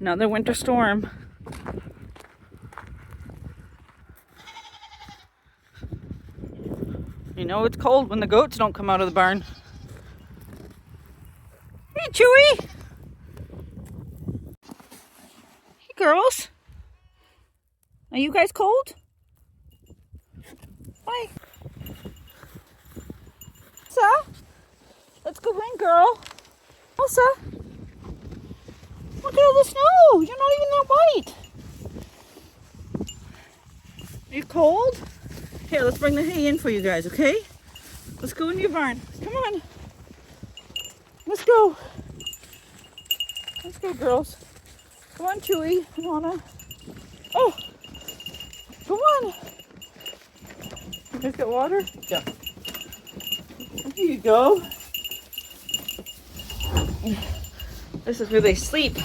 Another winter storm. You know it's cold when the goats don't come out of the barn. Hey, Chewy! Hey, girls. Are you guys cold? Bye. Elsa, let's go in, girl. Elsa, look at all the snow. You're not even that white. Are you cold? Here, let's bring the hay in for you guys, okay? Let's go in your barn. Come on. Let's go. Let's go, girls. Come on, Chewy. Lana. Oh, come on. You guys got water? Yeah. Here you go. This is where they sleep.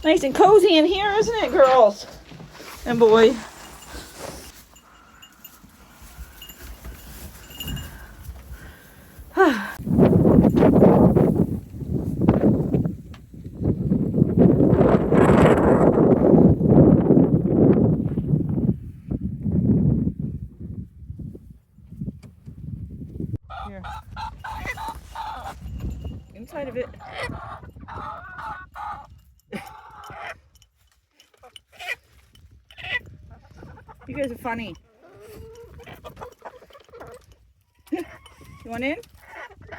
Nice and cozy in here, isn't it, girls? And boy. Here. Inside of it. You guys are funny. You want in?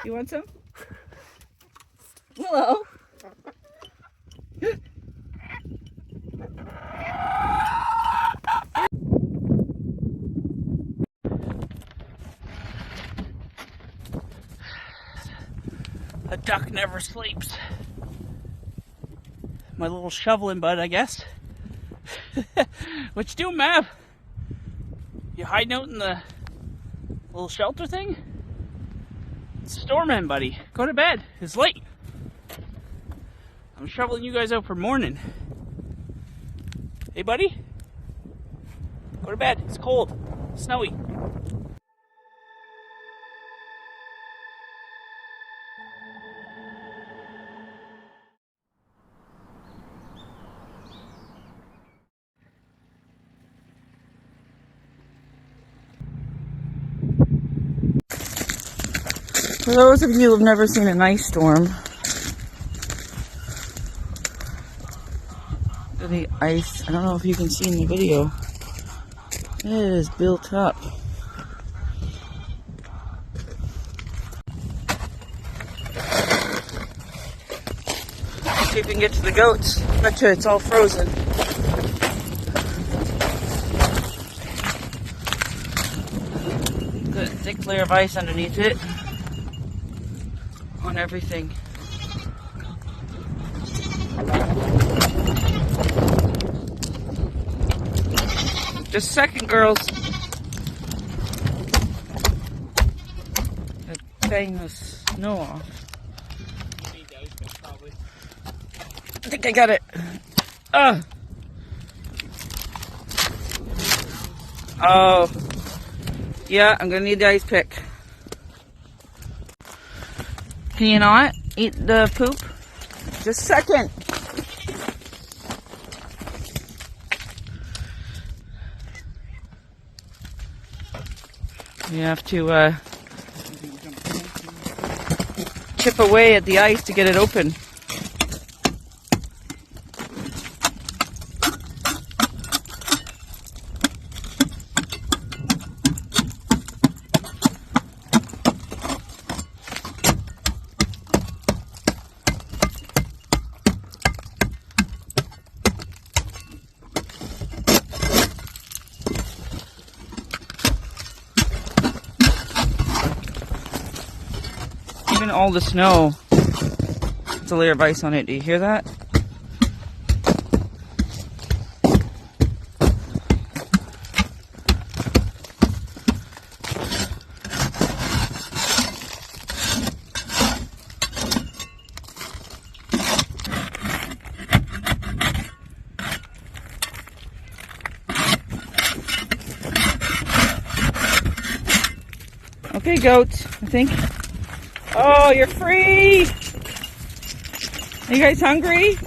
You want some? Hello. A duck never sleeps. My little shoveling bud, I guess. What you doing, Mav? You hiding out in the little shelter thing? It's storming, buddy. Go to bed. It's late. I'm shoveling you guys out for morning. Hey, buddy? Go to bed. It's cold. Snowy. For those of you who have never seen an ice storm, the ice, I don't know if you can see in the video, it is built up. See if we can get to the goats. Bet you it's all frozen. Got a thick layer of ice underneath it. On everything. Just a second, girls. Bang the snow off. I think I got it. Oh. Yeah, I'm gonna need the ice pick. Can you not eat the poop? Just a second. You have to chip away at the ice to get it open. Even all the snow, it's a layer of ice on it. Do you hear that? Okay, goats, I think. Oh, you're free! Are you guys hungry?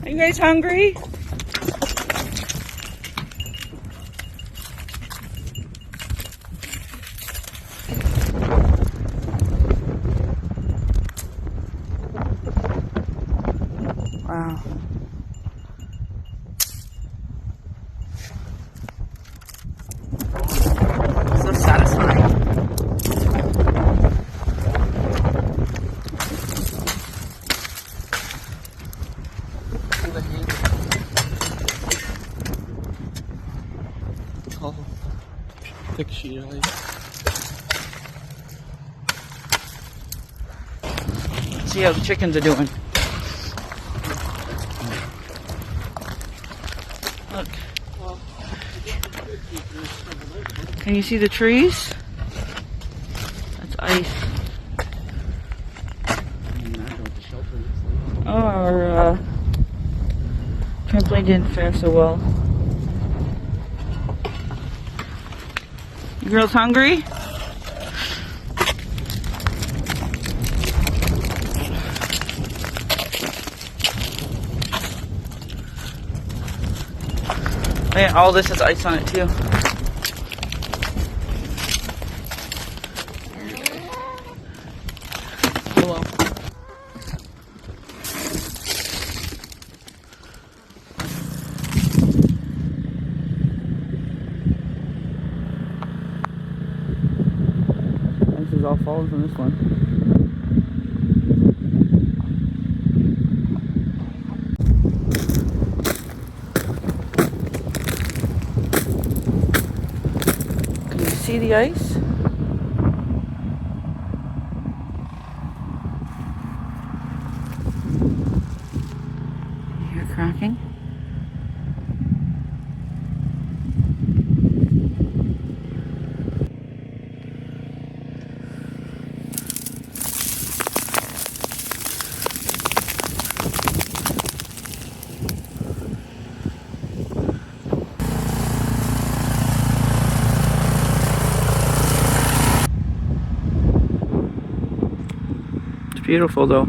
Are you guys hungry? Wow. So satisfying. Oh, thick sheet of ice. Let's see how the chickens are doing. Look. Can you see the trees? That's ice. Oh, our trampoline didn't fare so well. You girls hungry? Man, all this has ice on it too. Hello. Ice is all falling from this one. See the ice? You're cracking. It's beautiful though.